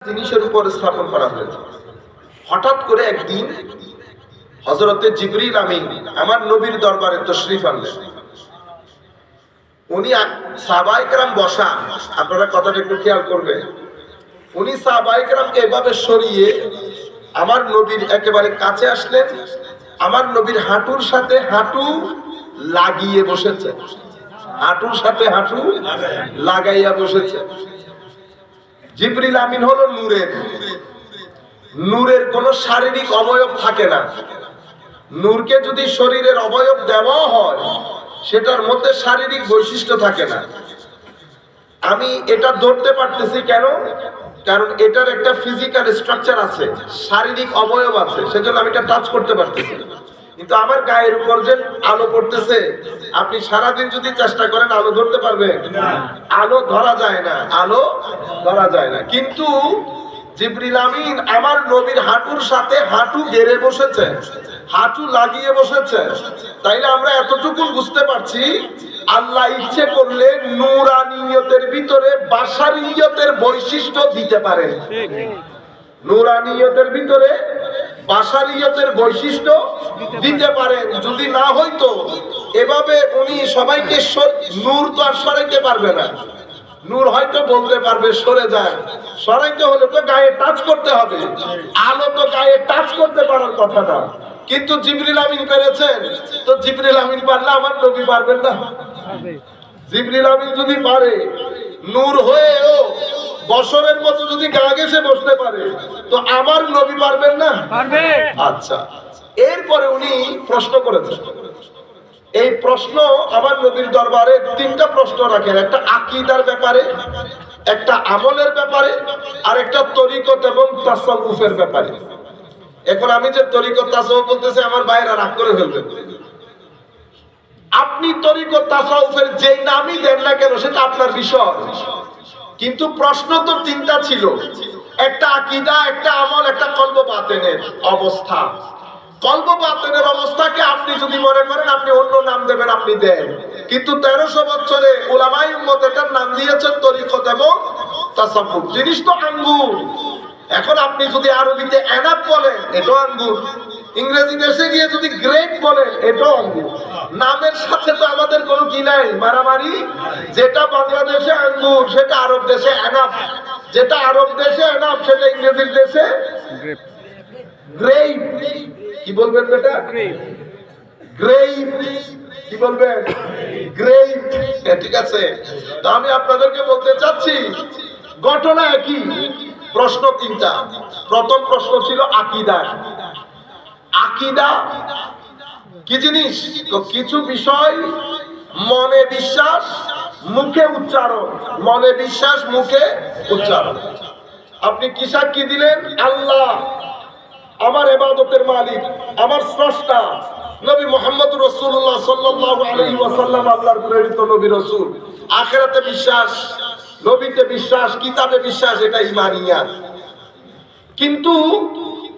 জিনিসের উপর স্থাপন করা হয়েছে। হঠাৎ করে একদিন হযরতে জিবরিল আমিন আমার নবীর দরবারে তশরিফ আনলেন। উনি সাহাবায়ে কেরাম বসা, আপনারা কথাটা একটু খেয়াল করবেন। উনি সাহাবায়ে কেরামকে এভাবে সরিয়ে আমার নবীর একেবারে কাছে আসলেন, আমার নবীর হাঁটুর সাথে হাঁটু লাগিয়ে বসেছে, হাঁটুর সাথে হাঁটু লাগাইয়া বসেছে। জিবরিল আমিন হলো নূরের, নূরের কোনো শারীরিক অবয়ব থাকে না। নূরকে যদি শরীরের অবয়ব দেওয়া হয় সেটার মধ্যে শারীরিক বৈশিষ্ট্য থাকে না। আমি এটা ধরতে পারতেছি কেন? কারণ এটার একটা ফিজিক্যাল স্ট্রাকচার আছে, শারীরিক অবয়ব আছে, সেজন্য আমি এটা টাচ করতে পারতেছি। কিন্তু আমার গায়ের উপর যে আলো পড়তেছে, আপনি সারাদিন যদি চেষ্টা করেন আলো ধরতে পারবেন? আলো ধরা যায় না, আলো ধরা যায় না। কিন্তু জিবরিল আমিন আমার নবীর হাঁটুর সাথে হাঁটু গেড়ে বসেছে, হাঁটু লাগিয়ে বসেছে। তাইলে আমরা এতটুকু বুঝতে পারছি, আল্লাহ ইচ্ছে করলে নূরানিয়তের ভিতরে বাশারিয়তের বৈশিষ্ট্য দিতে পারেন। নূরানিয়তের ভিতরে বাশারিয়তের বৈশিষ্ট্য দিতে পারেন। যদি না হইতো এভাবে উনি সবাইকে নূর তো আর সরাইতে পারবে না। নূর হয়তো বলতে পারবে সরে যায়, সরাইতে হলে তো গায়ে টাচ করতে হবে। আলো তো গায়ে টাচ করতে পারার কথা না, কিন্তু জিবরিল আমিন পেরেছেন। তো জিবরিল আমিন পারলে আমার নবী পারবেন না? জিবরিল আমিন যদি পারে, নূর হয়েও বছরের মতো যদি গা ঘেঁষে বসতে পারে, তো আমার নবী পারবেন না? পারবে। আচ্ছা, এরপরে উনি প্রশ্ন করেছেন। এই প্রশ্ন আমার নবীর দরবারে তিনটা প্রশ্ন রাখেন, একটা আকীদার ব্যাপারে, একটা আমলের ব্যাপারে, আর একটা তরিকত এবং তাসাউফের ব্যাপারে। এখন আমি যে তরিকত তাসাউফ বলতেছি, আমার ভাইরা রাগ করে ফেলবেন। আপনি তরিকত তাসাউফের যেই নামই দেন না কেন সেটা আপনার বিষয়, কিন্তু প্রশ্ন তো তিনটা ছিল, একটা আকীদা, একটা আমল, একটা কলব বাতেনের অবস্থা। কলব বাতেনের অবস্থাকে আপনি যদি মনে করেন আপনি অন্য নাম দেবেন, আপনি দেন, কিন্তু 1300 বছরে উলামায়ে উম্মত এটার নাম দিয়েছেন তরিকত এবং তাসাউফ। জিনিস তো আঙ্গুর। এখন আপনি যদি আরবিতে এনাফ বলেন, এটাও আঙ্গুর। ইংরেজি দেশে গিয়ে যদি গ্রেট বলেন, এটাও আঙ্গুর। নামের সাথে তো আমাদের কোনো কি নাই, মারামারি। যেটা বাংলাদেশে আঙ্গুর সেটা আরব দেশে এনাফ, যেটা আরব দেশে এনাফ সেটা ইংরেজির দেশে গ্রেপ। কি বলবেন বেটা? গ্রেপ। কি বলবেন? গ্রেপ। ঠিক আছে। তো আমি আপনাদেরকে বলতে চাচ্ছি, ঘটনা একই, প্রশ্ন তিনটা। প্রথম প্রশ্ন ছিল আকীদা। আকীদা কি জিনিস? তো কিছু বিষয় মনে বিশ্বাস, মুখে উচ্চারণ। মনে বিশ্বাস, মুখে উচ্চারণ। আপনি কি সাক্ষী দিলেন? আল্লাহ আমার ইবাদতের মালিক, আমার স্রষ্টা। নবী মুহাম্মদ রাসূলুল্লাহ সাল্লাল্লাহু আলাইহি ওয়াসাল্লাম আল্লাহর প্রেরিত নবী রাসূল। আখিরাতে বিশ্বাস, নবীতে বিশ্বাস, কিতাবে বিশ্বাস, এটা ঈমানিয়াত। কিন্তু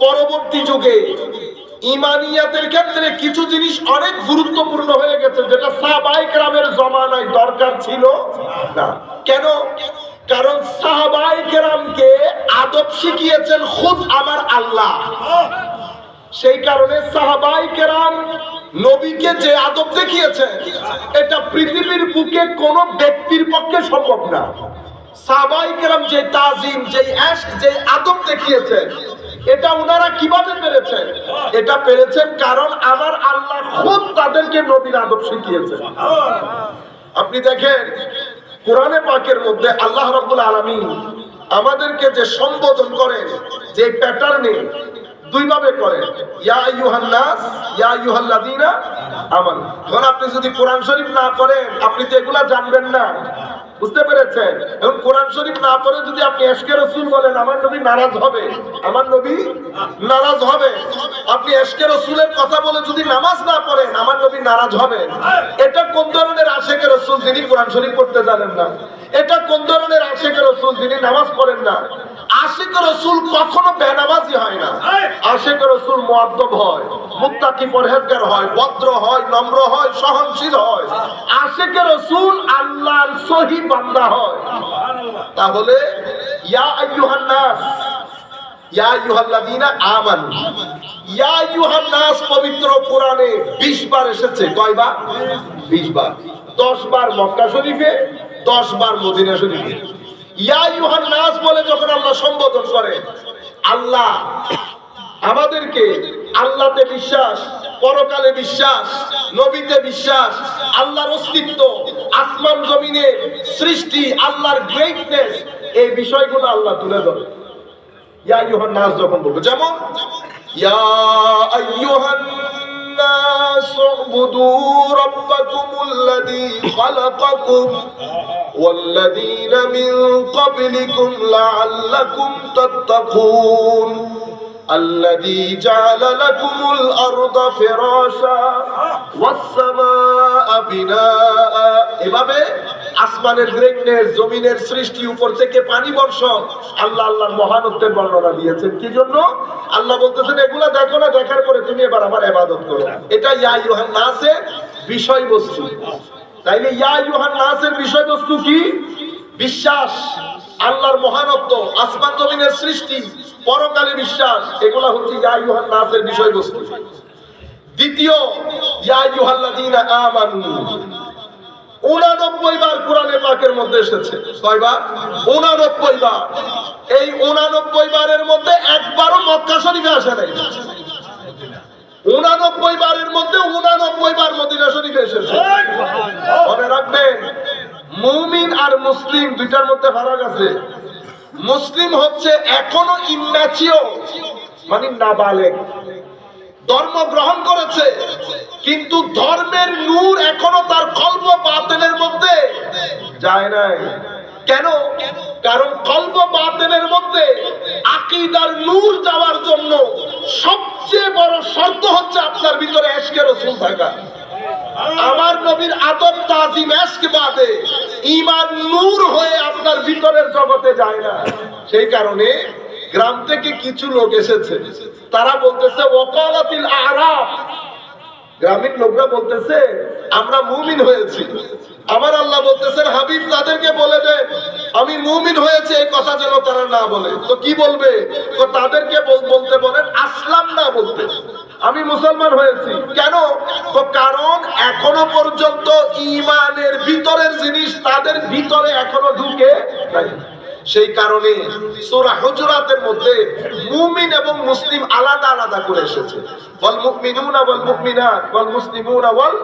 পরবর্তী যুগে ঈমানিয়াতের ক্ষেত্রে কিছু জিনিস অনেক গুরুত্বপূর্ণ হয়ে গেছে, যেটা সাহাবায়ে কেরামের জমানায় দরকার ছিল না। কেন? কারণ সাহাবায়ে কেরামকে আদব শিখিয়েছেন খুদ আমার আল্লাহ। সেই কারণে সাহাবায়ে কেরাম নবীকে যে আদব দেখিয়েছেন, এটা পৃথিবীর বুকে কোন ব্যক্তির পক্ষে সম্ভব না। সাহাবায়ে কেরাম যে তাজিম, যে ইশক, যে আদব দেখিয়েছেন, এটা ওনারা কিভাবে পেরেছেন? এটা পেরেছেন কারণ আমার আল্লাহ খুদ তাদেরকে নবীর আদব শিখিয়েছেন। আপনি দেখেন কোরআনে পাকের মধ্যে আল্লাহ রাব্বুল আলামিন আমাদেরকে যে সম্বোধন করেন, যে প্যাটার্নে দুই ভাবে করেন, ইয়া আইয়ুহান নাস, ইয়া আইয়ুহাল্লাযীনা আমানু। এখন আপনি যদি কোরআন শরীফ না পড়েন, আপনি তো এগুলা জানবেন না। বুঝতে পেরেছেন? এবং কোরআন শরীফ না পড়ে যদি আপনি ইশকে রাসূল বলেন, আমার নবী নারাজ হবে, আমার নবী নারাজ হবে। আপনি ইশকে রাসূলের কথা বলে যদি নামাজ না পড়েন, আমার নবী নারাজ হবে। এটা কোন ধরনের আশিকে রাসূল যিনি কোরআন শরীফ পড়তে জানেন না? এটা কোন ধরনের আশিকে রাসূল যিনি নামাজ পড়েন না? আশিক রাসূল কখনো বেনামাজি হয় না। আশিক রাসূল মুআদ্দব হয়, মুত্তাকি পরহেজগার হয়, ভদ্র হয়, নম্র হয়, সহনশীল হয়। আশিক রাসূল আল্লাহর সহি বান্দা হয়। তাহলে ইয়া আইয়ুহান নাস, ইয়া আইয়ুহাল্লাযীনা আমানু, ইয়া আইয়ুহান নাস পবিত্র কোরআনে 20 বার এসেছে। কয়বার? 20 বার। 10 বার মক্কা শরীফে, 10 বার মদিনা শরীফে। ইয়া আইয়ুহান নাস বলে যখন আল্লাহ সম্বোধন করে, আল্লাহ আমাদেরকে আল্লাহতে বিশ্বাস, পরকালে বিশ্বাস, নবীতে বিশ্বাস, আল্লাহর অস্তিত্ব, আসমান জমিনের সৃষ্টি, আল্লাহর গ্রেটনেস, এই বিষয়গুলো আল্লাহ তুলে ধরে ইয়া আইয়ুহান নাস যখন বলবে। যেমন ইয়া আইয়ুহান নাস উবুদু রাব্বাকুমুল্লাযী খালাকাকুম ওয়াল্লাযীনা মিন ক্বাবলিকুম লাআল্লাকুম তাত্তাকুন الذي جعل لكم الأرض فراشا والسماء بناء। এভাবে আসমানের গ্রেটনেস, জমিনের সৃষ্টি, উপর থেকে পানি বর্ষণ, আল্লাহ আল্লাহর মহানত্বের বর্ণনা দিয়েছেন। কি জন্য? আল্লাহ বলতেছেন এগুলা দেখো না, দেখার পরে তুমি এবার আমার ইবাদত করো। এটা ইয়া আইয়ুহান নাসের বিষয়বস্তু। তাইলে ইয়া আইয়ুহান নাসের বিষয়বস্তু কি? বিশ্বাস, আল্লাহর মহানত্ব, আসমান জমিনের সৃষ্টি, পরকালে বিশ্বাস, এগুলা হচ্ছে ইয়া আইয়ুহান নাসের বিষয়বস্তু। দ্বিতীয় ইয়া আইয়ুহাল্লাযীনা আমানু 89 বার কোরআনে পাকের মধ্যে এসেছে। কয়বার? 89 বার। এই 89 বারের মধ্যে একবারও মক্কা শরীফে আসে নাই। 89 বারের মধ্যে 89 বার মদিনা শরীফে এসেছে। মনে রাখবেন, মুমিন আর মুসলিম দুইটার মধ্যে ফারাক আছে। মুসলিম হচ্ছে এখনো ইম্যাচিওর, মানে নাবালেগ, ধর্ম গ্রহণ করেছে কিন্তু ধর্মের নূর এখনো তার কলব বাতিনের মধ্যে যায় নাই। কেন? কারণ কলব বাতিনের মধ্যে আকীদার নূর যাওয়ার জন্য সবচেয়ে বড় শর্ত হচ্ছে আপনার ভিতরে ইশকে রাসূল থাকা। আমার নবীর আদব তাজিম ইশক বাদে ঈমান নূর হয়ে আপনার ভিতরের জগতে যায় না। সেই কারণে গ্রাম থেকে কিছু লোক এসেছে, তারা বলতেছে ওয়াকালাতিল আরাব, গ্রামীণ লোকরা বলতেছে আমরা মুমিন হয়েছি। আমার আল্লাহ বলতেছেন হাবিব তাদেরকে বলে দেন আমি মুমিন হয়েছে, এই কথা যেন তারা না বলে। তো কি বলবে? তো তাদেরকে বলতে বলেন আসলাম না, বলতে আমি মুসলমান হয়েছি। কেন? তো কারণ এখনো পর্যন্ত ঈমানের ভিতরের জিনিস তাদের ভিতরে এখনো ঢুকে নাই। সেই কারণে সূরা হুজুরাতের মধ্যে মুমিন এবং মুসলিম আলাদা আলাদা করে এসেছে। ওয়াল মুমিনুনা ওয়াল মুমিনাত ওয়াল মুসলিমুনা ওয়াল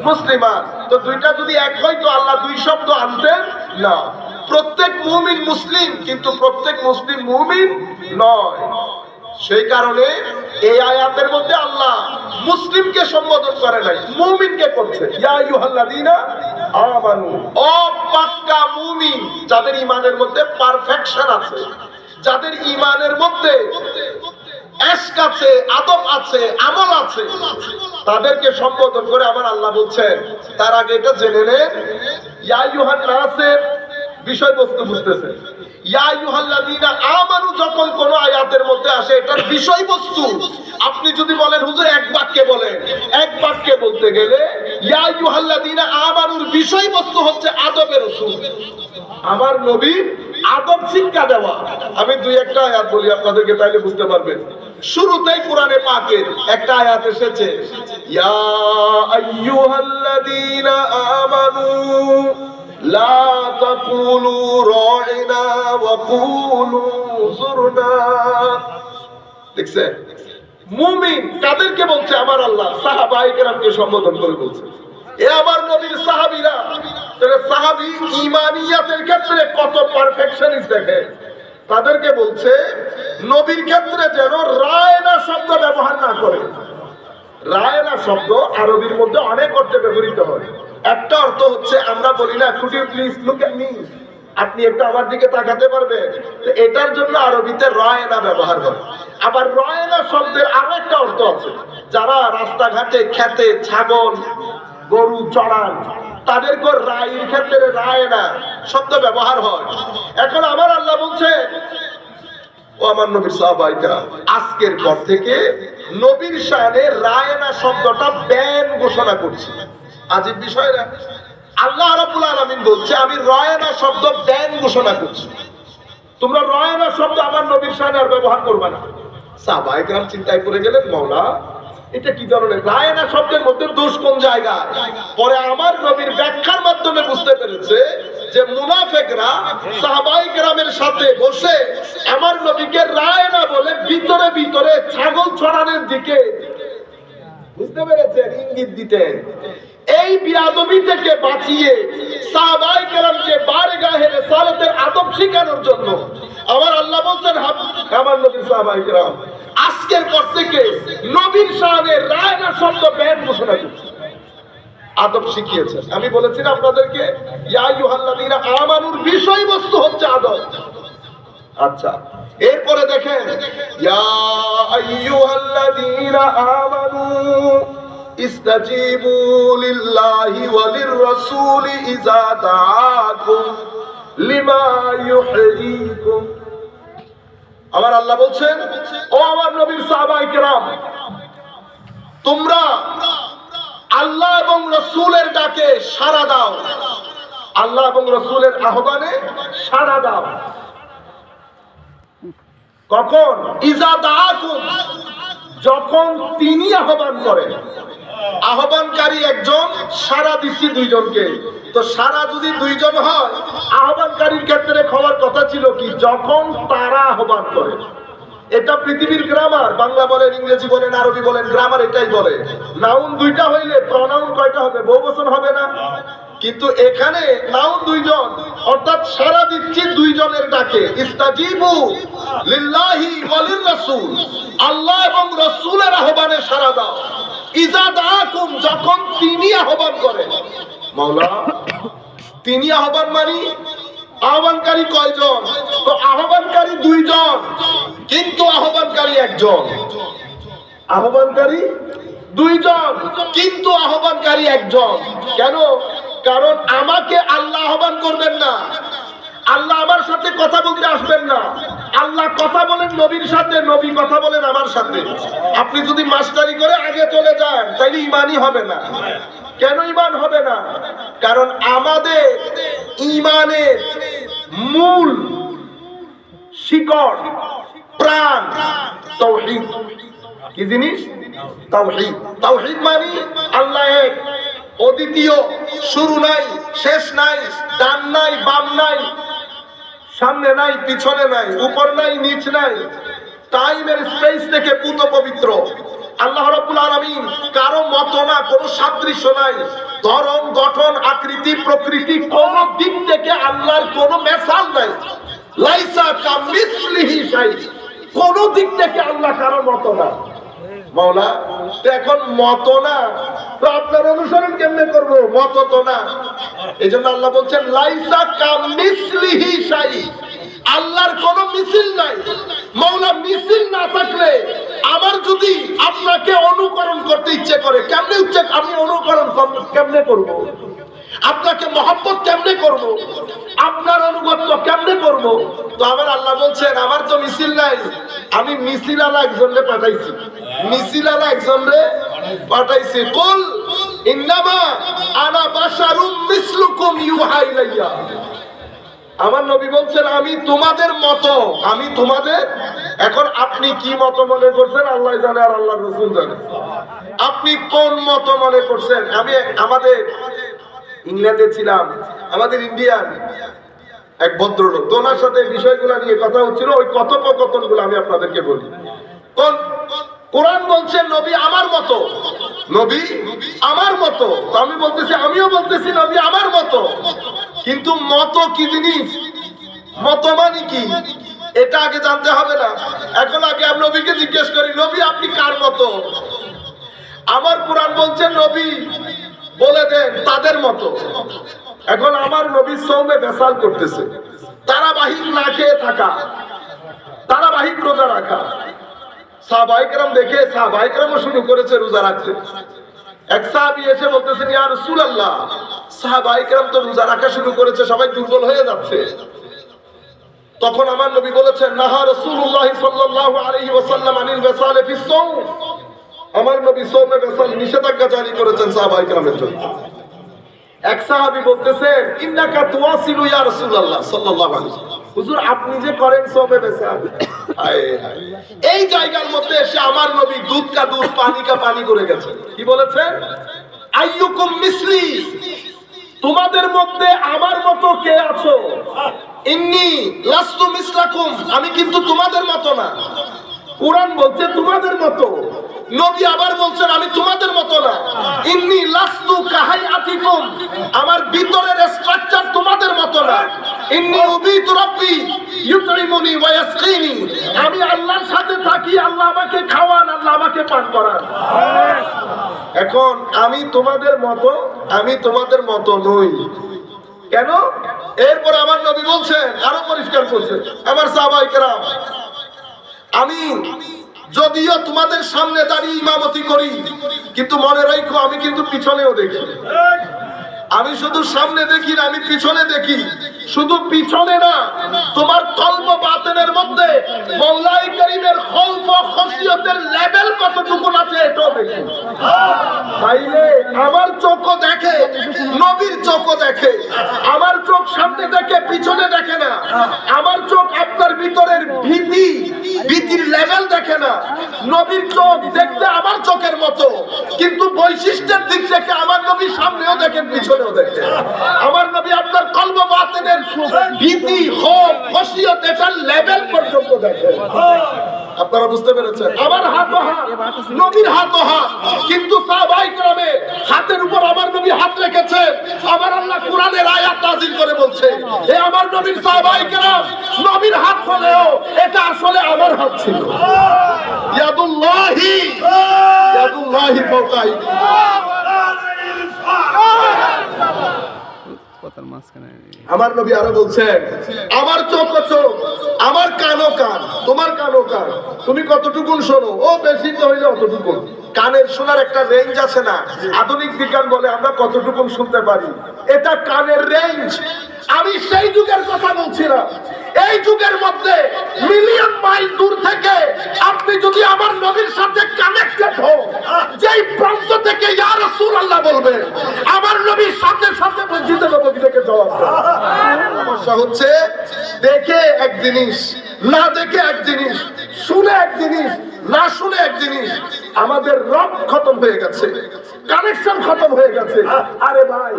মুসলিমাত। তো দুইটা যদি এক হয় তো আল্লাহ দুই শব্দ আনতেন না। প্রত্যেক মুমিন মুসলিম, কিন্তু প্রত্যেক মুসলিম মুমিন নয়। সেই কারণে এই আয়াতের মধ্যে আল্লাহ মুসলিমকে সম্বোধন করে নাই, মুমিনকে করছে। ইয়া আইয়ুহাল্লাযীনা আমানু, ও পাক্কা মুমিন, যাদের ঈমানের মধ্যে পারফেকশন আছে, যাদের ঈমানের মধ্যে ইশক আছে, আদব আছে, আমল আছে, তাদেরকে সম্বোধন করে আমার আল্লাহ বলছেন। তার আগে এটা জেনে নেন ইয়া আইয়ুহান নাসের বিষয়বস্তু বুঝতেছে। ইয়া আইয়ুহাল্লাযীনা আমানু যখন কোন আয়াতের মধ্যে আসে এটার বিষয়বস্তু আপনি যদি বলেন হুজুর এক বাক্যে বলেন, এক বাক্যে বলতে গেলে ইয়া আইয়ুহাল্লাযীনা আমানুর বিষয়বস্তু হচ্ছে আদবের রাসূল, আমার নবী আদব শিক্ষা দেওয়া। আমি দুই একটা আয়াত বলি আপনাদেরকে, তাইলে বুঝতে পারবেন। শুরুতেই কোরআনে পাকের একটা আয়াত এসেছে ইয়া আইয়ুহাল্লাযীনা আমানু লা তাকুলু রাইনা ওয়া কুলু যুরনা। দেখছেন মুমিন কাদেরকে বলছে? আমার আল্লাহ সাহাবায়ে কেরামকে সম্বোধন করে বলছে এ আমার নবীর সাহাবীরা। তাহলে সাহাবী ঈমানিয়াতের ক্ষেত্রে কত পারফেকশনিস্ট দেখে। তাদেরকে বলছে নবীর ক্ষেত্রে যেন রায়না শব্দ ব্যবহার না করে। রায়না শব্দ আরবির মধ্যে অনেক অর্থে ব্যবহৃত হয়। একটা অর্থ হচ্ছে আমরা বলি না could you please look at me, আপনি একটু আমার দিকে তাকাতে পারবেন, তো এটার জন্য আরবিতে রায়না ব্যবহার হয়। আবার রায়না শব্দের আরো একটা অর্থ আছে, যারা রাস্তাঘাটে খেতে ছাগল গরু চড়ান তাদেরকে রায়ের ক্ষেত্রে রায়না শব্দ ব্যবহার হয়। এখন আমার আল্লাহ বলছে ও আমার নবীর সাহাবাইরা, আজকের পর থেকে নবীর শানে রায়না শব্দটা ব্যান ঘোষণা করছি। আজীব বিষয় না, আল্লাহ রাব্বুল আলামিন বলছে আমি রায়না শব্দ ব্যান ঘোষণা করছি। তোমরা রায়না শব্দ আমার নবীর শানে আর ব্যবহার করবে না। সাহাবায়ে কেরাম চিন্তায় পড়ে গেলেন, মাওলা এটা কি ধরনের রায়না শব্দের মধ্যে দোষ কোন জায়গায়? পরে আমার নবীর ব্যাখ্যার মাধ্যমে বুঝতে পেরেছে যে মুনাফিকরা সাহাবায়ে কেরামের সাথে বসে আমার নবীকে রায়না বলে ভিতরে ভিতরে ছাগল ছড়ানোর দিকে, বুঝতে পেরেছেন, ইঙ্গিত দিতেন। এই বিয়াদবি থেকে বাঁচিয়ে সাহাবায়ে কেরামকে বারগাহে রিসালাতের আদব শেখানোর জন্য আমার আল্লাহ বলছেন, আমার নবীর সাহাবায়ে কেরাম আজকের পর থেকে নবীর শানে রায়না শব্দ ব্যান ঘোষণা করছে, আদব শিখিয়েছেন। আমি বলেছি না আপনাদেরকে, ইয়া আইয়ুহাল্লাযীনা আমানুর বিষয়বস্তু হচ্ছে আদব। আচ্ছা, এরপরে দেখেন, ইয়া আইয়ুহাল্লাযীনা আমানু ইস্তাজিবু লিল্লাহি ওয়া লির-রাসূলি ইযা দাআকুম লিমা ইউহয়িকুম। আমার আল্লাহ বলছেন, ও আমার নবীর সাহাবায়ে কেরাম, তোমরা আল্লাহ এবং রাসূলের ডাকে সাড়া দাও, আল্লাহ এবং রাসূলের আহ্বানে সাড়া দাও। কখন? ইযা দাআকুম, যখন তিনি আহ্বান করেন। আহ্বানকারী একজন, সাড়া দিচ্ছি দুইজনকে। তো সাড়া যদি দুইজন হয়, আহ্বানকারীর ক্ষেত্রে খাওয়ার কথা ছিল কি? যখন তারা আহ্বান করে। এটা পৃথিবীর গ্রামার, বাংলা বলেন, ইংরেজি বলেন, আরবি বলেন, গ্রামার এটাই বলে। নাউন দুইটা হইলে প্রনাউন কয়টা হবে? বহুবচন হবে না? কিন্তু এখানে নাউন দুইজন, অর্থাৎ সাড়া দিচ্ছি দুইজনের ডাকে। ইস্তাজিবু লিল্লাহি ওয়া লির-রাসূল, আল্লাহ এবং রাসূলের আহ্বানে সাড়া দাও। ইযা দাআকুম, যখন তিনি আহ্বান করেন। মাওলা তিনি আহ্বান মানি, আহ্বানকারী কয়জন? তো আহ্বানকারী দুইজন, কিন্তু আহ্বানকারী একজন। আহ্বানকারী দুইজন, কিন্তু আহ্বানকারী একজন। কেন? কারণ আমাকে আল্লাহ আহ্বান করবেন না, আল্লাহ আমার সাথে কথা বলতে আসবেন না। আল্লাহ কথা বলেন নবীর সাথে, নবী কথা বলেন আমার সাথে। আপনি যদি মাস্টারি করে আগে চলে যান, তাইলে ঈমানই হবে না। কেন ঈমান হবে না? কারণ আমাদের ঈমানের মূল শিকড়, প্রাণ তাওহীদ। কি জিনিস? তাওহীদ। তাওহীদ মানে আল্লাহ এক, অদ্বিতীয়, শুরু নাই, শেষ নাই, ডান নাই, বাম নাই, সামনে নাই, পিছনে নাই, উপর নাই, নিচ নাই, টাইমের স্পেস থেকে পুত পবিত্র। আল্লাহ রাব্বুল আলামিন কারো মতো না, কোনো সাদৃশ্য নাই। ধরন, গঠন, আকৃতি, প্রকৃতি, কোন দিক থেকে আল্লাহর কোনো মেসাল নাই। লাইসা কামিসলিহি শাই, কোন দিক থেকে আল্লাহ কারো মতো না। মাওলা তো এখন মতো না, তো আপনার অনুসরণ কেমনে করব? মতো তো না। এই জন্য আল্লাহ বলছেন, লাইসা কামিসলিহি শাই, আল্লাহর কোনো মিছিল নাই। মাওলা মিছিল না থাকলে আমার যদি আপনাকে অনুকরণ করতে ইচ্ছে করে, কেমনে ইচ্ছে আমি অনুকরণ কেমনে করব? আপনাকে মহব্বত কেমনে করব? আপনার অনুগত্য কেমনে করব? তো আমার আল্লাহ বলছেন, আমার তো মিছিল নাই, আমি মিছিল আলা একজনরে পাঠাইছি, মিছিল আলা একজনরে পাঠাইছি। কুল ইন্নামা আনা বাশারুম মিসলুকুম ইউহা ইলাইয়া। আমার নবী বলছেন, আমি তোমাদের মতো, আমি তোমাদের। এখন আপনি কি মত মনে করছেন আল্লাহ জানে আর আল্লাহর রাসূল জানে। আপনি কোন মত মনে করছেন? আমি আমাদের ইংল্যান্ডে ছিলাম, আমাদের ইন্ডিয়ান এক ভদ্রলোক, তো ওনার সাথে বিষয়গুলো নিয়ে কথা হচ্ছিল। ওই কথোপকথনগুলো আমি আপনাদেরকে বলি। কোন কোরআন বলছে নবী আমার মতো, নবী আমার মতো। তো আমি বলতেছি, আমিও বলতেছি নবী আমার মতো। কিন্তু মতো কি জিনিস? মতো মানে কি? এটা আগে জানতে হবে না। এখন আগে আমি নবীকে জিজ্ঞেস করি, নবী আপনি কার মতো? আমার কোরআন বলছে নবী বলে দেন তাদের মতো। এখন আমার নবী সৌমে বেসাল করতেছে, তারাবাহিক না খেয়ে থাকা, তারাবাহিক রোজা রাখা। সাহাবায়ে কেরাম দেখে, সাহাবায়ে কেরামও শুরু করেছে রোজা রাখতে। এক সাহাবী এসে বলতেছেন, ইয়া রাসূলুল্লাহ, সাহাবায়ে কেরাম তো রোজা রাখা শুরু করেছে, সবাই দুর্বল হয়ে যাচ্ছে। তখন আমার নবী বলেছেন, নাহা রাসূলুল্লাহ সাল্লাল্লাহু আলাইহি ওয়াসাল্লাম আনিল বিসাল ফি সাওম। আমার নবী সওমে বিসাল নিষেধাজ্ঞা জারি করেছেন সাহাবায়ে কেরামের জন্য। এক সাহাবী বলতেছেন, ইন্নাকা তুওয়াসিলু ইয়া রাসূলুল্লাহ সাল্লাল্লাহু আলাইহি ওয়াসাল্লাম, হুজুর আপনি যে করেন সবে বেসাব। এই জায়গার মধ্যে এসে আমার নবী দুধ কা দুধ পানি কা পানি করে গেছে। কি বলেছেন? আইয়ুকুম মিসলি, তোমাদের মধ্যে আমার মতো কে আছো? ইন্নী লাস্তু মিসলাকুম, আমি কিন্তু তোমাদের মতো না। কোরআন বলছে তোমাদের মতো, নবী আবার বলছেন আমি তোমাদের মতো না। ইন্নী লাস্তু কাহাইয়াতিকুম, আমার ভিতরের স্ট্রাকচার তোমাদের মতো না। ইন্নী উবিতু রাব্বি ইউতইমুনি ওয়া ইয়াসকিনি, আমি আল্লাহর সাথে থাকি, আল্লাহ আমাকে খাওয়ান, আল্লাহ আমাকে পান করান। এখন আমি তোমাদের মতো নই। কেন? এরপর আমার নবী বলছেন, আরো পরিষ্কার করছেন, আমার সাহাবায়ে কেরাম, আমি যদিও তোমাদের সামনে দাঁড়িয়ে ইমামতি করি, কিন্তু মনে রাখো আমি কিন্তু পিছনেও দেখি। আমি শুধু সামনে দেখি না, আমি পিছনে দেখি। শুধু পিছনে না, তোমার কলব বাতিনের মধ্যে মওলাই কারীমের খৌফ ও খশিয়তের লেভেল কতটুকু আছে এটাও দেখি। তাইলে আমার চোখও দেখে, নবীর চোখও দেখে। আমার চোখ সামনে দেখে, পিছনে দেখে না। আমার চোখ আপনার ভিতরের ভীতির লেভেল দেখে না। নবীর চোখ দেখতে আমার চোখের মতো, কিন্তু বৈশিষ্ট্যের দিক থেকে আমার নবী সামনেও দেখেন, পিছনেও দেখেন। আমার নবী আপনার কলব বাতিনের ভীতি, খৌফ, খশিয়ত এটার লেভেল পর্যন্ত দেখেন। আপনারা বুঝতে পেরেছেন? আমার হাতও হাত, নবীর হাতও হাত, কিন্তু সাহাবায়ে কেরামের হাতের উপর আমার নবী হাত রেখেছেন। আমার আল্লাহ কোরআনের আয়াত নাযিল করে বলছে, হে আমার নবীর সাহাবায়ে কেরাম, নবীর হাত হলেও এটা আসলে আমার হাত ছিল। ইয়াদুল্লাহি ফাওকা আইদিহিম। আমার নবী আরো বলছেন, আমার চোখ চোখ, আমার কানও কান, তোমার কানও কান। তুমি কতটুকু শোনো? ও বেশি তো হইলে অতটুকু। কানের শোনার একটা রেঞ্জ আছে না? আধুনিক বিজ্ঞান বলে আমরা কতটুকু শুনতে পারি, এটা কানের রেঞ্জ। আমি সেই যুগের কথা বলছি না। এই যুগের মধ্যে মিলিয়ন মাইল দূর থেকে আপনি যদি আমার নবীর সাথে কানেক্টেড হন, যেই প্রান্ত থেকে ইয়া রাসূলুল্লাহ বলবেন, আমার নবীর সাথে সাথে মসজিদে নববী থেকে জবাব দেন। সমস্যা হচ্ছে দেখে এক জিনিস, না দেখে এক জিনিস, শুনে এক জিনিস, না শুনে এক জিনিস। আমাদের রব খতম হয়ে গেছে, কানেকশন খতম হয়ে গেছে। আরে ভাই,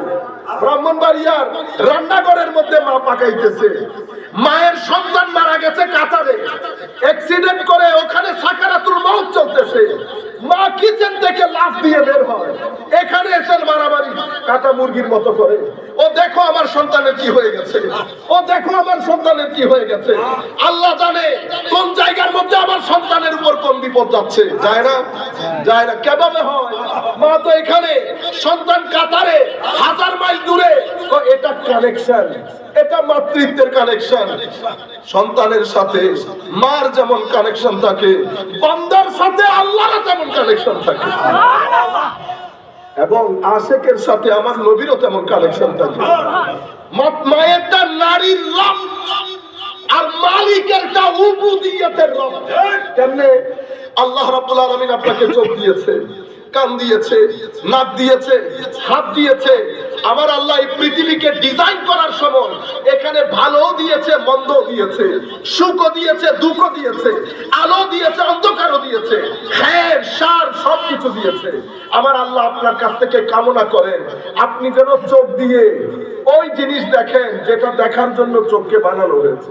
ব্রাহ্মণবাড়িয়ার রান্নাঘরের মধ্যে মা পাকাইতেছে, মায়ের সন্তান মারা গেছে কাতারে, অ্যাক্সিডেন্ট করে ওখানে সাকারাতুল মউত চলতেছে, মা কিচেন থেকে লাফ দিয়ে বের হয়, এখানে এসে মারামারি কাটা মুরগির মতো করে। ও দেখো আমার সন্তানের কি হয়ে গেছে, ও দেখো আমার সন্তানের কি হয়ে গেছে। আল্লাহ জানে কোন জায়গার মধ্যে আমার সন্তানের উপর কোন বিপদ যাচ্ছে। যায় না? যায় না। কিভাবে হয়? মা তো এখানে, সন্তান কাতারে, 1000 মাইল দূরে। এটা কানেকশন, এটা মাতৃত্বের কানেকশন। সন্তানের সাথে মার যেমন কানেকশন থাকে, বান্দার সাথে আল্লাহর তেমন কানেকশন থাকে, এবং আশেকের সাথে আমার নবীরও তেমন কানেকশন থাকে। মায়েরটা নারীর রব, আর মালিকেরটা উবুদিয়তের রব। কেমনে? আল্লাহ রাব্বুল আলামিন আপনাকে চোখ দিয়েছে, কান দিয়েছে, নাক দিয়েছে, হাত দিয়েছে। আমার আল্লাহ এই পৃথিবীকে ডিজাইন করার সময় এখানে ভালোও দিয়েছে, মন্দও দিয়েছে, সুখও দিয়েছে, দুঃখও দিয়েছে, আলো দিয়েছে, অন্ধকারও দিয়েছে, খের সার সবকিছু দিয়েছে। আমার আল্লাহ আপনার কাছ থেকে কামনা করেন আপনি যেন চোখ দিয়ে ওই জিনিস দেখেন যেটা দেখার জন্য চোখকে বানানো হয়েছে।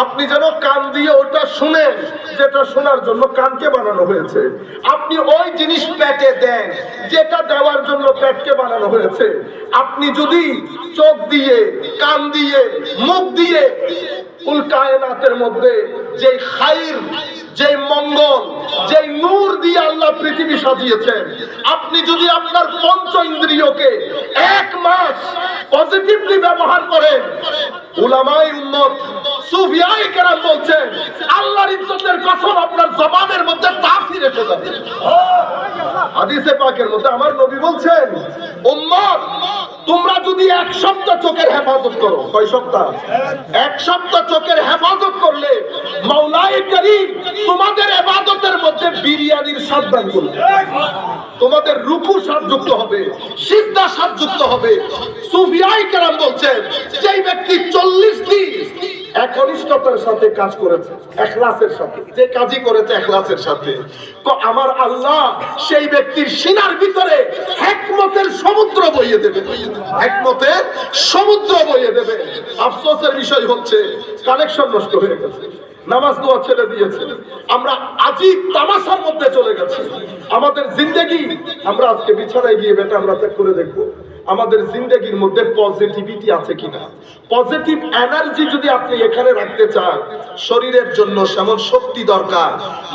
আপনি যেন কান দিয়ে ওটা শুনেন যেটা শোনার জন্য কানকে বানানো হয়েছে। আপনি ওই জিনিস পেটে দেন যেটা দেওয়ার জন্য পেটকে বানানো হয়েছে। আপনি যদি চোখ দিয়ে, কান দিয়ে, মুখ দিয়ে কুল কায়নাতের মধ্যে যে খাইর, যে মঙ্গল, যে নূর দিয়ে আল্লাহ পৃথিবী সাজিয়েছেন, আপনি যদি আপনার পঞ্চ ইন্দ্রিয়কে 1 মাস পজিটিভলি ব্যবহার করেন, উলামায়ে উম্মত, সুফিয়ায়ে কেরাম বলছেন আল্লাহর ইজ্জতের কসম আপনার জবানের মধ্যে তাসির এসে যাবে। হাদিসে পাকের মধ্যে আমার নবী বলছেন, উম্মত তোমরা যদি 1 সপ্তাহ চোখের হেফাজত করো, কয় সপ্তাহ? 1 সপ্তাহ চোখের হেফাজত করলে মাওলাই করিম তোমাদের ইবাদতের মধ্যে বিরিয়ানির স্বাদ দান করবে, তোমাদের রুকু স্বাদযুক্ত হবে, সিজদা স্বাদযুক্ত হবে। সুফিয়ায়ে কেরাম বলছেন যেই ব্যক্তি 40 দিন একনিষ্ঠতার সাথে কাজ করেছে, ইখলাসের সাথে, যে কাজই করেছে ইখলাসের সাথে, তো আমার আল্লাহ সেই ব্যক্তির সিনার ভিতরে হিকমতের সমুদ্র বইয়ে দেবে, হিকমতের সমুদ্র বইয়ে দেবে। আফসোসের বিষয় হচ্ছে কানেকশন নষ্ট হয়ে গেছে, নামাজ দোয়া ছেড়ে দিয়েছে, আমরা আজীব তামাশার মধ্যে চলে গেছি। আমাদের জিন্দেগি, আমরা আজকে বিছানায় গিয়ে বেটা আমরা চেক করে দেখবো আমাদের জিন্দেগির মধ্যে পজিটিভিটি আছে কিনা। পজিটিভ এনার্জি যদি আপনি এখানে রাখতে চান, শরীরের জন্য যেমন শক্তি দরকার,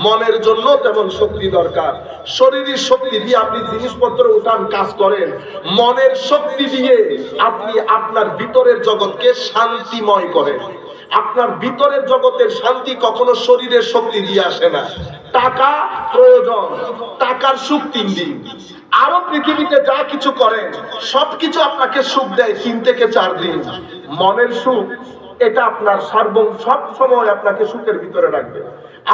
মনের জন্য তেমন শক্তি দরকার। শরীরের শক্তি দিয়ে আপনি জিনিসপত্র উঠান, কাজ করেন, মনের শক্তি দিয়ে আপনি আপনার ভিতরের জগৎকে শান্তিময় করেন। আপনার ভিতরের জগতের শান্তি কখনো শরীরের শক্তি দিয়ে আসে না। টাকা প্রয়োজন, টাকার সুখ 3 দিন, আরো পৃথিবীতে যা কিছু করেন সবকিছু আপনাকে সুখ দেয় 3 থেকে 4 দিন। মনের সুখ এটা আপনার সব সময় আপনাকে সুখের ভিতরে রাখবে।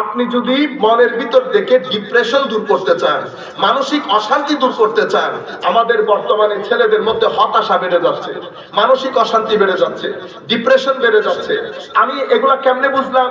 আপনি যদি মনের ভিতর থেকে ডিপ্রেশন দূর করতে চান, মানসিক অশান্তি দূর করতে চান, আমাদের বর্তমানে ছেলেদের মধ্যে হতাশা বেড়ে যাচ্ছে, মানসিক অশান্তি বেড়ে যাচ্ছে, ডিপ্রেশন বেড়ে যাচ্ছে। আমি এগুলা কেমনে বুঝলাম?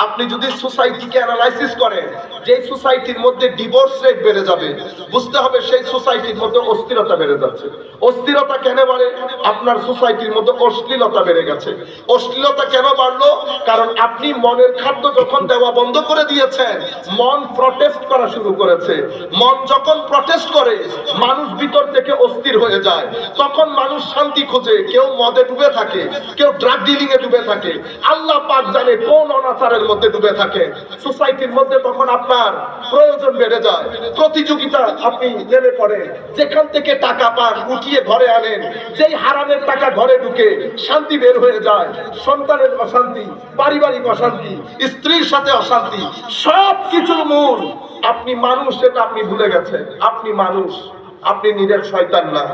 আপনি যদি সোসাইটিকে অ্যানালাইসিস করেন, যে সোসাইটির মধ্যে ডিভোর্স রেট বেড়ে যাবে, বুঝতে হবে সেই সোসাইটির মধ্যে অস্থিরতা বেড়ে যাচ্ছে। অস্থিরতা কেন বাড়ে? আপনার সোসাইটির মধ্যে অশ্লীলতা বেড়ে গেছে। অশ্লীলতা কেন বাড়লো? কারণ আপনি মনের খাদ্য যখন দেওয়া বন্ধ করে দিয়েছেন, মন প্রটেস্ট করা শুরু করেছে। মন যখন প্রটেস্ট করে, মানুষ ভিতর থেকে অস্থির হয়ে যায়, তখন মানুষ শান্তি খোঁজে। কেউ মদে ডুবে থাকে, কেউ ড্রাগ ডিলিং এ ডুবে থাকে, আল্লাহ পাক জানে কোন অনাচারের মধ্যে ডুবে থাকে। সোসাইটির মধ্যে তখন আপনার প্রয়োজন বেড়ে যায়, প্রতিযোগিতা আপনি নেমে পড়ে। যেখান থেকে টাকা পান উঠিয়ে ঘরে আনেন, যেই হারামের টাকা ঘরে ঢুকে শান্তি বের হয়ে যায়। সন্তানের অশান্তি, পারিবারিক অশান্তি, স্ত্রীর সাথে অশান্তি, সব কিছুর মূল আপনি মানুষ, সেটা আপনি ভুলে গেছেন। আপনি মানুষ, আপনি নিরেট শয়তান না,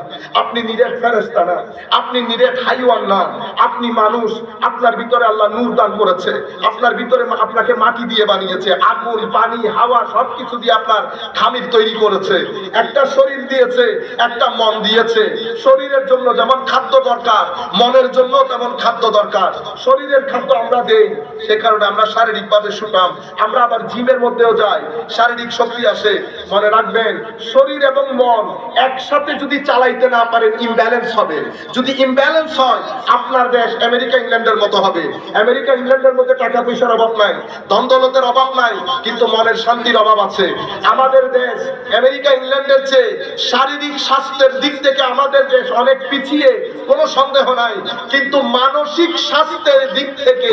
আপনি নিরেট ফেরেশতা না, আপনি নিরেট হাইওয়ান না, আপনি মানুষ। আপনার ভিতরে আল্লাহ নূর দান করেছে, আপনার ভিতরে আপনাকে মাটি দিয়ে বানিয়েছে, আগুন, পানি, হাওয়া সবকিছু দিয়ে আপনার খামির তৈরি করেছে। একটা শরীর দিয়েছে, একটা মন দিয়েছে। শরীরের জন্য যেমন খাদ্য দরকার, মনের জন্য তেমন খাদ্য দরকার। শরীরের খাদ্য আমরা দেই, সে কারণে আমরা শারীরিকভাবে সুঠাম। আমরা আবার জিমের মধ্যেও যাই, শারীরিক শক্তি আসে। মনে রাখবেন, শরীর এবং মন একসাথে যদি চালাইতে না পারেন, ইমব্যালেন্স হবে। যদি ইমব্যালেন্স হয়, আপনার দেশ আমেরিকা ইংল্যান্ডের মতো হবে। আমেরিকা ইংল্যান্ডের মধ্যে টাকা পয়সার অভাব নাই, ধন দৌলতের অভাব নাই, কিন্তু মনের শান্তির অভাব আছে। আমাদের দেশ আমেরিকা ইংল্যান্ডের চেয়ে শারীরিক স্বাস্থ্যের দিক থেকে আমাদের দেশ অনেক পিছিয়ে, কোনো সন্দেহ নাই, কিন্তু মানসিক স্বাস্থ্যের দিক থেকে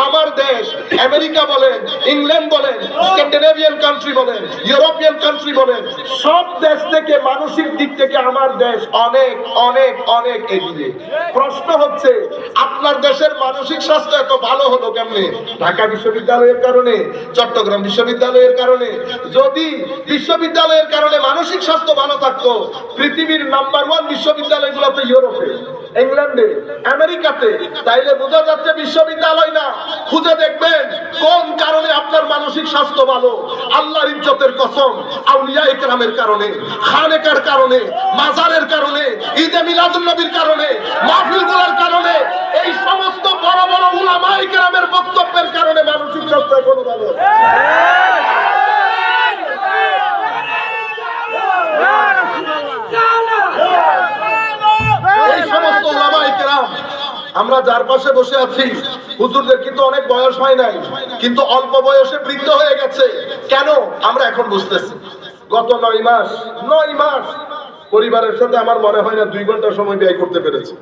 আমার দেশ, আমেরিকা বলেন, ইংল্যান্ড বলেন, স্ক্যান্ডিনেভিয়ান কান্ট্রি বলেন, ইউরোপিয়ান কান্ট্রি বলেন, সব দেশ থেকে মানসিক দিক থেকে আমার দেশ অনেক অনেক অনেক এগিয়ে। প্রশ্ন হচ্ছে, আপনার দেশের মানসিক স্বাস্থ্য এত ভালো হলো কেমনে? ঢাকা বিশ্ববিদ্যালয়ের কারণে, চট্টগ্রাম বিশ্ববিদ্যালয়ের কারণে। যদি বিশ্ববিদ্যালয়ের কারণে মানসিক স্বাস্থ্য ভালো থাকতো, পৃথিবীর নাম্বার 1 বিশ্ববিদ্যালয়গুলো তো ইউরোপে, ইংল্যান্ডে, আমেরিকাতে, তাইলে বোঝা যাচ্ছে বিশ্ববিদ্যালয় না। খুঁজে দেখবেন কোন কারণে আপনার মানসিক স্বাস্থ্য ভালো। আল্লাহর ইজ্জতের কসম, আউলিয়া ইকরামের কারণে, খানেকার কারণে, মাজারের কারণে, ঈদে মিলাদুন নবীর কারণে, মাহফিলগুলোর কারণে, এই সমস্ত বড় বড় উলামা ইকরামের বক্তব্যের কারণে মানসিক স্বাস্থ্য এখনো ভালো। এই সমস্ত উলামা ইকরাম, আমরা যার পাশে বসে আছি, হুজুরদের কিন্তু অনেক বয়স হয় নাই, কিন্তু অল্প বয়সে বৃদ্ধ হয়ে গেছে। কেন? আমরা এখন বুঝতেছি। গত 9 মাস পরিবারের সাথে আমার মনে হয় না 2 ঘন্টা সময় ব্যয় করতে পেরেছি।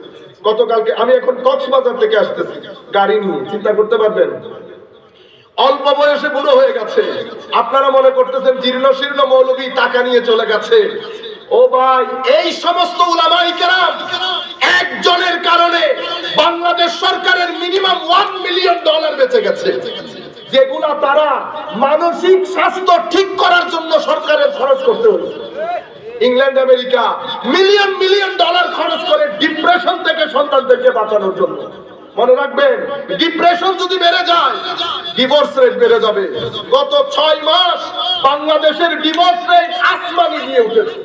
গতকালকে আমি এখন কক্সবাজার থেকে আসতেছি গাড়ি নিয়ে, চিন্তা করতে পারবেন, অল্প বয়সে বুড়ো হয়ে গেছে। আপনারা মনে করতেছেন জীর্ণ শীর্ণ মৌলবী টাকা নিয়ে চলে গেছে। ও ভাই, এই সমস্ত উলামায়ে কেরাম একজনের কারণে বাংলাদেশ সরকারের মিনিমাম $1 মিলিয়ন বেঁচে গেছে, যেগুলা তারা মানসিক স্বাস্থ্য ঠিক করার জন্য সরকারের খরচ করতে হলো। England, America million million dollar খরচ করে ডিপ্রেশন থেকে সন্তানদেরকে বাঁচানোর জন্য। মনে রাখবেন, ডিপ্রেশন যদি বেড়ে যায় ডিভোর্স রেট বেড়ে যাবে। গত 6 মাস বাংলাদেশের ডিভোর্স রেট আসমানে গিয়ে উঠেছে,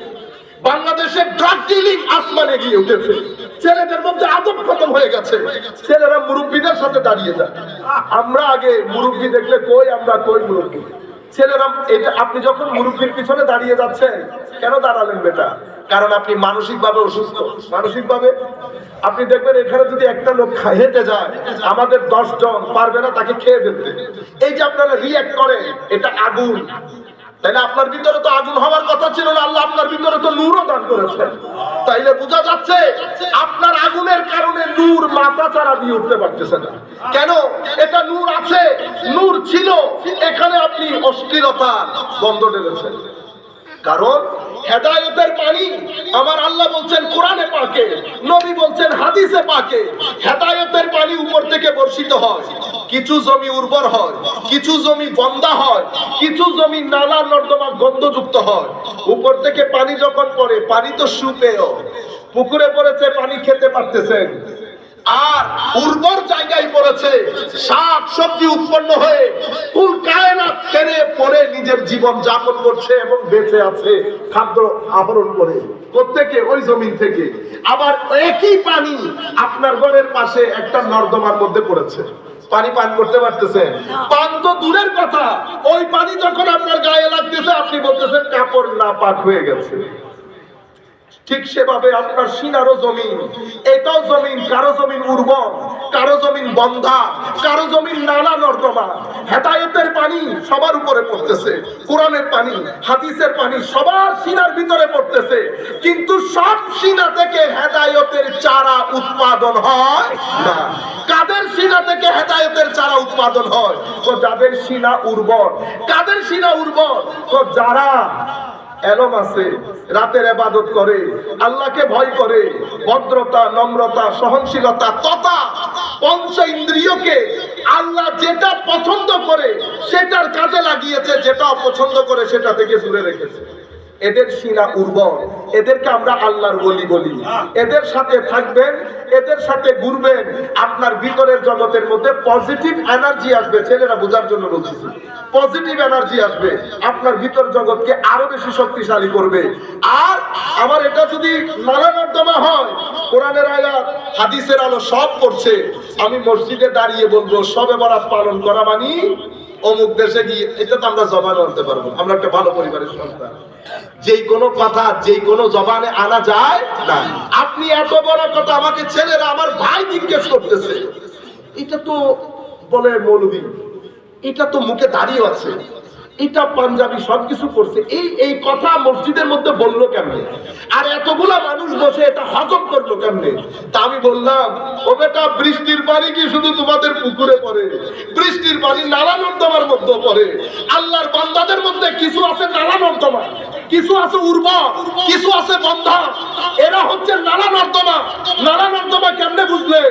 বাংলাদেশের ড্রাগ ডিলিং আসমানে গিয়ে উঠেছে। ছেলেদের মধ্যে আদব খতম হয়ে গেছে, ছেলেরা মুরব্বীদের সাথে দাঁড়িয়ে যায়। আমরা আগে মুরব্বী দেখলে কই আমরা কই মুরব্বী, ছেলেরা এটা। আপনি যখন মুরব্বীর পিছনে দাঁড়িয়ে যাচ্ছেন, কেন দাঁড়ালেন বেটা? কারণ আপনি মানসিকভাবে অসুস্থ। মানসিকভাবে আপনি দেখবেন এখানে যদি একটা লোক হেঁটে যায়, আমাদের 10 জন পারবে না তাকে খেয়ে ফেলতে। এই যে আপনারা রিঅ্যাক্ট করেন, এটা আগুন। তাইলে আপনার ভিতরে তো আগুন হওয়ার কথা ছিল না, আল্লাহ আপনার ভিতরে তো নূরও দান করেছেন। তাইলে বোঝা যাচ্ছে আপনার আগুনের কারণে নূর মাথা চারা দিয়ে উঠতে পারতেছে না। কেন? এটা নূর আছে, নূর ছিল, এখানে আপনি অশ্লীলতা বন্ধ ঢেলেছেন। কারণ হেদায়েতের পানি আমার আল্লাহ বলছেন কোরআনে পাকে, নবী বলছেন হাদিসে পাকে, হেদায়েতের পানি উপর থেকে বর্ষিত হয়। কিছু জমি উর্বর হয়, কিছু জমি বন্ধা হয়, কিছু জমি নালা নর্দমা গন্ধযুক্ত হয়। উপর থেকে পানি যখন পড়ে, পানি তো সুপেয়, পুকুরে পড়েছে, পানি খেতে পারতেছেন। আর উর্বর জায়গায় পড়েছে, শাক সবজি উৎপন্ন হয়ে কুল কায়নাত ছেড়ে পড়ে নিজের জীবন যাপন করছে এবং বেঁচে আছে খাদ্য আহরণ করে। প্রত্যেকে ওই জমিন থেকে। আবার একই পানি আপনার ঘরের পাশে একটা নর্দমার মধ্যে পড়েছে, পানি পান করতে পারতেছেন? পান তো দূরের কথা, ওই পানি যখন আপনার গায়ে লাগতেছে আপনি বলতেছেন কাপড় নাপাক হয়ে গেছে। ঠিক সেভাবে আপনার সিনারও জমিন, এটাও জমিন, কারো জমিন উর্বর, কারো জমিন বন্ধা, কারো জমিন নালা নর্দমা। হেদায়েতের পানি সবার উপরে পড়তেছে, কোরআনের পানি, হাদিসের পানি সবার সিনার ভিতরে পড়তেছে, কিন্তু সব সিনা থেকে হেদায়েতের চারা উৎপাদন হয় না। কাদের সিনা থেকে হেদায়েতের চারা উৎপাদন হয়? তো যাদের সিনা উর্বর। কাদের সিনা উর্বর? তো যারা এলম আছে, রাতের ইবাদত করে, আল্লাহকে ভয় করে, ভদ্রতা, নম্রতা, সহনশীলতা তথা পঞ্চ ইন্দ্রিয়কে আল্লাহ যেটা পছন্দ করে সেটার কাজে লাগিয়েছে, যেটা অপছন্দ করে সেটা থেকে দূরে রেখেছে। এদের সিনা উর্বর, এদেরকে আমরা আল্লাহর ওলি বলি। এদের সাথে থাকবেন, এদের সাথে ঘুরবেন, আপনার ভিতরের জগতের মধ্যে পজিটিভ এনার্জি আসবে। ছেলেরা বোঝার জন্য বলছি, পজিটিভ এনার্জি আসবে, আপনার ভিতর জগৎকে আরো বেশি শক্তিশালী করবে। আর আমার এটা যদি নালা নর্দমা হয়, কোরআনের আয়াত হাদিসের আলো সব পড়ছে, আমি মসজিদে দাঁড়িয়ে বলবো সবে বরাত পালন করা মানে অমুক দেশে গিয়ে, এটা তো আমরা জবানে আনতে পারবো। আমরা একটা ভালো পরিবারের সন্তান, যেই কোনো কথা যেই কোনো জবানে আনা যায় না। আপনি এত বড় কথা আমাকে ছেলেরা আমার ভাই জিজ্ঞেস করতেছে, এটা তো বলে মৌলবী, এটা তো মুখে দাঁড়িয়ে আছে, এটা পাঞ্জাবি সবকিছু করছে, এই কথা মসজিদের মধ্যে বললো কেমনে? আর এতগুলা মানুষ বসে এটা হজম করলো কেমনে? তা আমি বললাম, ও বেটা, বৃষ্টির পানি কি শুধু তোমাদের পুকুরে পড়ে? বৃষ্টির পানি নালা নর্দমার মধ্যে পড়ে। আল্লাহর বান্দাদের মধ্যে কিছু আছে নালা নর্দমা, কিছু আছে উর্বর, কিছু আছে বন্ধা। এরা হচ্ছে নালা নর্দমা। নালা নর্দমা কেমনে বুঝলে?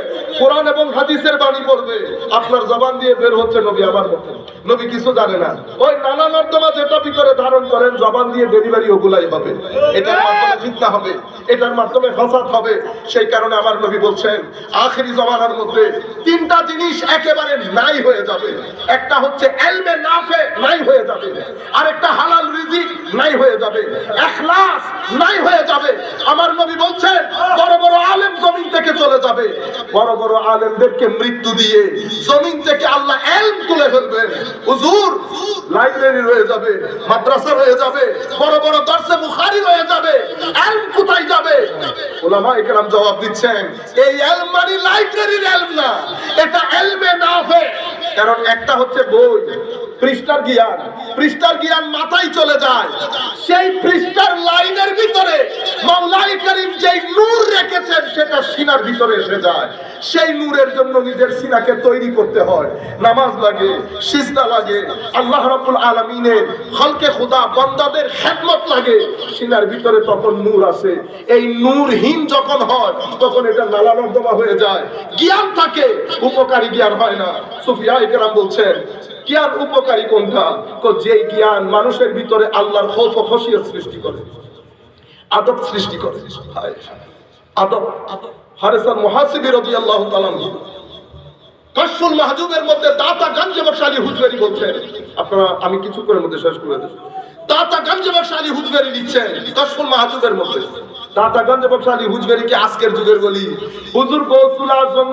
কোরআন এবং হাদিসের বাণী পড়বে, আপনার জবান দিয়ে বের হচ্ছে নবী আমার মতো। নবী কিছু জানে না, ওই নালা নর্দমা যেটা ভিতরে ধারণ করেন জবান দিয়ে ডেলিভারি ওগুলাই হবে, এটার মাধ্যমে ফিতনা হবে, এটার মাধ্যমে ফাসাদ হবে। সেই কারণে আমার নবী বলছেন আখিরি জামানার মধ্যে 3টা জিনিস একেবারে নাই হয়ে যাবে। একটা হচ্ছে ইলমে নাফে নাই হয়ে যাবে, আর একটা হালাল রিজিক নাই হয়ে যাবে, ইখলাস নাই হয়ে যাবে। আমার নবী বলছেন বড় বড় আলেম জমিন থেকে চলে যাবে, বড় বড় আলেমদেরকে মৃত্যু দিয়ে জমিন থেকে আল্লাহ ইলম তুলে ফেলবেন। হুজুর লাইব্রেরি হয়ে যাবে, মাদ্রাসা হয়ে যাবে, বড় বড় দরসে বুখারী হয়ে যাবে। ইলম কোথায় যাবে? উলামায়ে কেরাম জবাব দিচ্ছেন, এই ইলম মানে লাইব্রেরির ইলম না, এটা ইলমে নাফে। কারণ একটা হচ্ছে বই, পৃষ্ঠার জ্ঞান, পৃষ্ঠার জ্ঞান মাথায় চলে যায়, সেই পৃষ্ঠার লাইনের ভিতরে মাওলাই করিম যেই নূর রেখেছেন সেটা সিনার ভিতরে এসে যায়। সেই নূরের জন্য নিজের সিনাকে তৈরি করতে হয়, নামাজ লাগে, সিজদা লাগে, আল্লাহ রাব্বুল আলামিনের খালকে খোদা বান্দাদের খেদমত লাগে, সিনার ভিতরে তখন নূর আসে। এই নূরহীন যখন হয় তখন এটা নালা নর্দমা হয়ে যায়, জ্ঞান থাকে, উপকারী জ্ঞান হয় না। সুফিয়ায়ে কেরাম বলছেন জ্ঞান উপকারী কোনটা? যে জ্ঞান মানুষের ভিতরে আল্লাহর খৌফ ও খশিয়ত সৃষ্টি করে, আদব সৃষ্টি করে। আদব। হারেসান মুহাসিবি রাদিয়াল্লাহু তাআলা কাশফুল মাহজুবের মধ্যে দাতা গঞ্জ বখশ আলী হুজবেরি বলছেন, আপনারা আমি কিছু করে মধ্যে শেষ করে দেব। দাতা গঞ্জ বখশ আলী হুজবেরি লিখছেন কাশফুল মাহজুবের মধ্যে, দাতা গঞ্জ বখশ আলী হুজবেরি কি আজকের যুগের বলি। হুজুর গৌসুল আজম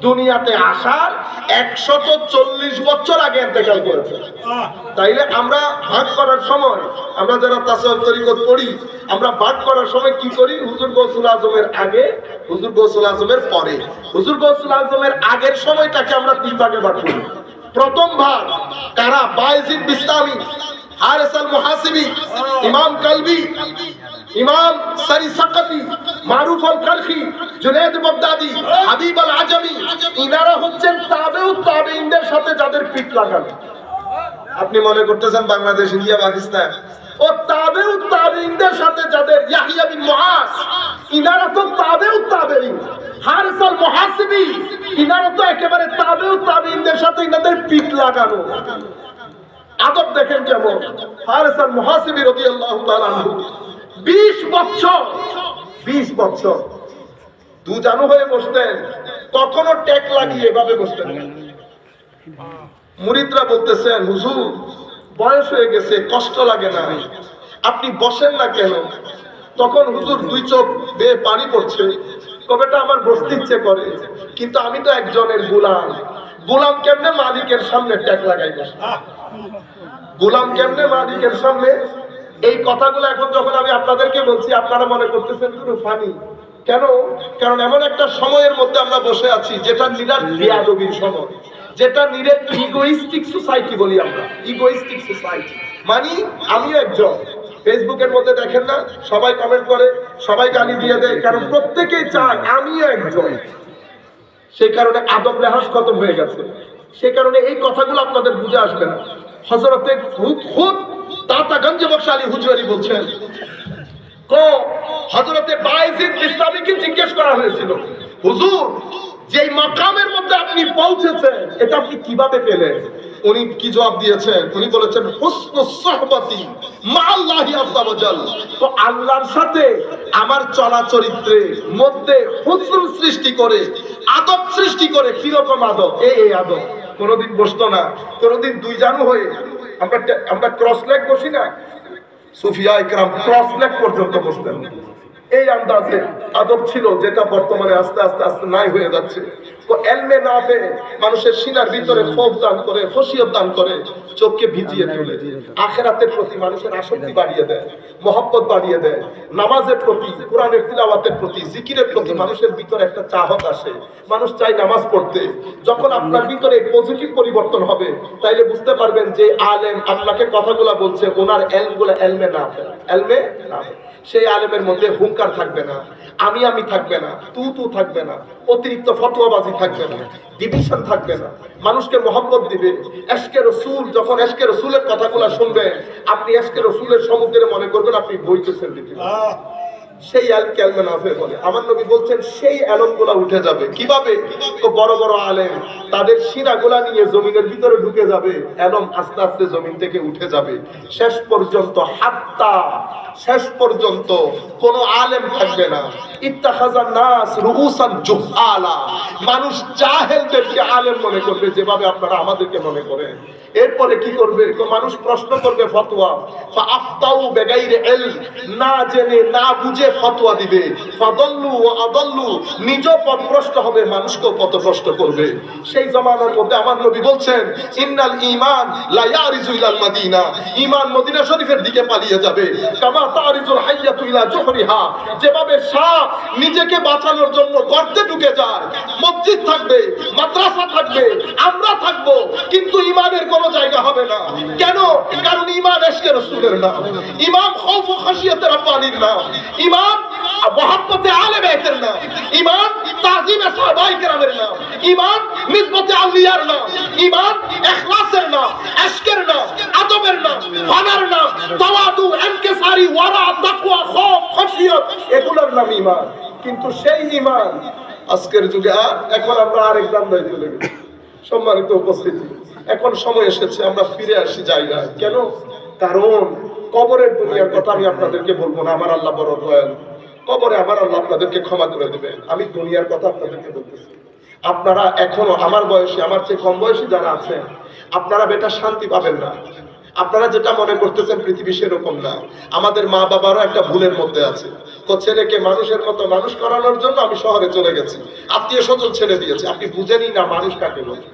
দুনিয়াতে আসার 140 বছর আগে ইন্তেকাল করেছে। তাইলে আমরা ভাগ করার সময়, আমরা যারা তাসাউফ তরিকত পড়ি, আমরা ভাগ করার সময় কি করি? হুজুর গৌসুল আজমের আগে, হুজুর গৌসুল আজমের পরে। হুজুর গৌসুল আজমের আগের সময়টাকে আমরা 3 ভাগে ভাগ করি। প্রথম ভাগ কারা? বায়েজিদ বিস্তামি, হারিস আল মুহাসিবি, ইমাম কালবি, ইমাম সারি সাকাতি, মারুফ আল কারখি, জুনায়েদ বাগদাদি, হাবিব আল আজমি। ইনারা হচ্ছেন তাবেউত তাবেঈনদের সাথে যাদের পিঠ লাগানো। আপনি মনে করতেছেন বাংলাদেশ, ইন্ডিয়া, পাকিস্তান, ও তাবেউত তাবেঈনদের সাথে যাদের, ইয়াহইয়া বিন মুআজ, ইনারা তো তাবেউত তাবেঈন। হারিস আল মুহাসিবি, ইনারা তো একেবারে তাবেউত তাবেঈনদের সাথে ইনাদের পিঠ লাগানো। আদব দেখেন কেমন। হারিস আল মুহাসিবি রাদিয়াল্লাহু তাআলা আনহু 20 বছর দুজানু হয়ে বসতেন, কখনো টেক লাগিয়ে এভাবে বসতেন। মুরিদরা বলতেছেন, হুজুর বয়স হয়ে গেছে, কষ্ট লাগে না, আপনি বসেন না কেন? তখন হুজুর 2 চোখ বেয়ে পানি পড়ছে, কবেটা আমার বসতে ইচ্ছে করে, কিন্তু আমি তো একজনের গোলাম। গোলাম কেমনে মালিকের সামনে টেক লাগাই বসে? গোলাম কেমনে মালিকের সামনে? এই কথাগুলো এখন যখন আমি আপনাদেরকে বলছি, আপনারা মনে করতেছেন পুরো ফানি। কেন? কারণ এমন একটা সময়ের মধ্যে আমরা বসে আছি যেটা নিরাট বেয়াদবির সময়, যেটা নিরেট ইগোইস্টিক সোসাইটি বলি আমরা। ইগোইস্টিক সোসাইটি মানে আমিও একজন। ফেসবুকের মধ্যে দেখেন না, সবাই কমেন্ট করে, সবাই গালি দিয়ে দেয়, কারণ প্রত্যেকেই চায় আমিও একজন। সেই কারণে আদব রেহাজ খতম হয়ে গেছে। সেই কারণে এই কথাগুলো আপনাদের বুঝে আসবে না। হযরতে খুদ দাতা গঞ্জ বখশ আলী হুজুরি বলছেন, হযরতে বায়েজিদ বিস্তামিকে জিজ্ঞেস করা হয়েছিল, হুজুর যেই মাকামের মধ্যে আপনি পৌঁছেছেন এটা আপনি কিভাবে পেলেন? উনি কি জবাব দিয়েছেন? উনি বলেছেন, হুসনুস সুহবতি মা আল্লাহি আযজা ওয়া জাল। তো আল্লাহর সাথে আমার চলা চরিত্রের মধ্যে হুসন সৃষ্টি করে, আদব সৃষ্টি করে। কিরকম আদব? এই আদব। কোনদিন বসতো না, কোনদিন 2 জানু হয়ে আমরা ক্রস লেগ বসি না, সুফিয়া ইকরাম ক্রস লেগ পর্যন্ত বসতেন। এই আন্দাজে আদব ছিল, যেটা বর্তমানে আস্তে আস্তে আস্তে নাই হয়ে যাচ্ছে। তো এলমে নাফে মানুষের সিনার ভিতরে খৌফ দান করে, খশিয়ত দান করে, চোখকে ভিজিয়ে তোলে, আখিরাতের প্রতি মানুষের আসক্তি বাড়িয়ে দেয়, মহব্বত বাড়িয়ে দেয়, নামাজের প্রতি, কোরআনের তিলাওয়াতের প্রতি, জিকিরের প্রতি মানুষের ভিতরে একটা চাহত আসে। মানুষ চায় নামাজ পড়তে। যখন আপনার ভিতরে পজিটিভ পরিবর্তন হবে, তাইলে বুঝতে পারবেন যে আলেম আপনাকে কথাগুলো বলছে, ওনার এলমগুলো এলমে নাফে, এলমে নাফে। সেই আলেমের মধ্যে হুঙ্কার থাকবে না, আমি থাকবে না, তু থাকবে না, অতিরিক্ত ফতোয়াবাজি থাকবে না, ডিভিশন থাকবে না, মানুষকে মহব্বত দিবে। এশকে রসুল, যখন এশকে রসুলের কথাগুলো শুনবেন, আপনি এশকে রসুলের সমুদ্রে মনে করবেন আপনি বইতেছেন। সেই আলমকে আলমে নাফে বলে। আমার নবী বলছেন সেই আলমগুলা উঠে যাবে। কিভাবে? বড় বড় আলেম তাদের শিরাগুলা নিয়ে জমিনের ভিতরে ঢুকে যাবে, আলম আস্তে আস্তে জমিন থেকে উঠে যাবে। শেষ পর্যন্ত শেষ পর্যন্ত কোন আলেম থাকবে না। ইত্তাখাযান নাস রুউসান জুহালা, মানুষ জাহেলদেরকে আলেম মনে করবে, যেভাবে আপনারা আমাদেরকে মনে করেন। এরপরে কি করবে? মানুষ প্রশ্ন করবে ফতোয়া, ফাআফতাউ বিগাইরি ইলম, না জেনে না বুঝে ফতোয়া দিবে। ফাদাল্লু ওয়া আদাল্লু, নিজেও পথভ্রষ্ট হবে, মানুষকেও পথভ্রষ্ট করবে। সেই জামানার মধ্যে আমার নবী বলছেন, ইন্নাল ঈমান লা ইয়ারিজু ইলাল মাদিনা, ঈমান মদিনা শরীফের দিকে পালিয়ে যাবে। কামা তারিজুল হাইয়াতু ইলা জুহরিহা, যেভাবে সাপ নিজেকে বাঁচানোর জন্য গর্তে ঢুকে যায়। মসজিদ থাকবে, মাদ্রাসা থাকবে, আমরা থাকবো, কিন্তু ঈমানের কোনো জায়গা হবে না। কেন? কারণ ঈমান এশকে রাসূলের নাম, ঈমান খৌফ ও খাশিয়াতে রাব্বানির নাম, ঈমান মুহাব্বতে আলে বাইতের নাম, ঈমান তাযীমে সাহাবায়ে কেরামের নাম, ঈমান নিসবতে আউলিয়ার নাম, ঈমান ইখলাসের নাম, এশকের নাম, আদবের নাম, ফানার নাম, তাওয়াদু, ইনকিসারি, ওয়ারা, তাকওয়া, খৌফ, খাশিয়াত, এগুলোর নাম ঈমান। কিন্তু সেই ঈমান আজকের যুগে এখন আমরা আরেক ধান্দায় চলে গেছি। সম্মানিত উপস্থিতি, এখন সময় এসেছে আমরা ফিরে আসি জায়গায়। কেন? কারণ কবরের দুনিয়ার কথা আমি আপনাদেরকে বলবো না, আমার আল্লাহ বড় দয়ালু। কবরে আমার আল্লাহ আপনাদেরকে ক্ষমা করে দেবে। আমি দুনিয়ার কথা আপনাদেরকে বলতেছি। আপনারা এখনো আমার বয়সী, আমার চেয়ে কম বয়সী যারা আছে, আপনারা বেটা শান্তি পাবেন না। আপনারা যেটা মনে করতেছেন পৃথিবী সেরকম না। আমাদের মা বাবারও একটা ভুলের মধ্যে আছে, ছেলেকে মানুষের মতো মানুষ করানোর জন্য আমি শহরে চলে গেছি, আত্মীয় স্বজন ছেড়ে দিয়েছি। আপনি বুঝেনই না মানুষ কাকে বলে।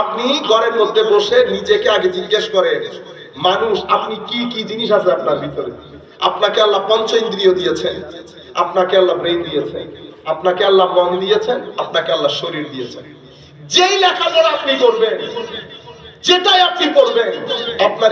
আপনি ঘরের মধ্যে বসে নিজেকে আগে জিজ্ঞেস করেন, মানুষ আপনি কি কি জিনিস আছে আপনার ভিতরে? আপনাকে আল্লাহ পঞ্চ ইন্দ্রিয় দিয়েছেন, আপনাকে আল্লাহ ব্রেইন দিয়েছেন, আপনাকে আল্লাহ মন দিয়েছেন, আপনাকে আল্লাহ শরীর দিয়েছেন। যেই লেখাপড়া আপনি করবেন, যেটাই আপনি পড়বেন, আপনার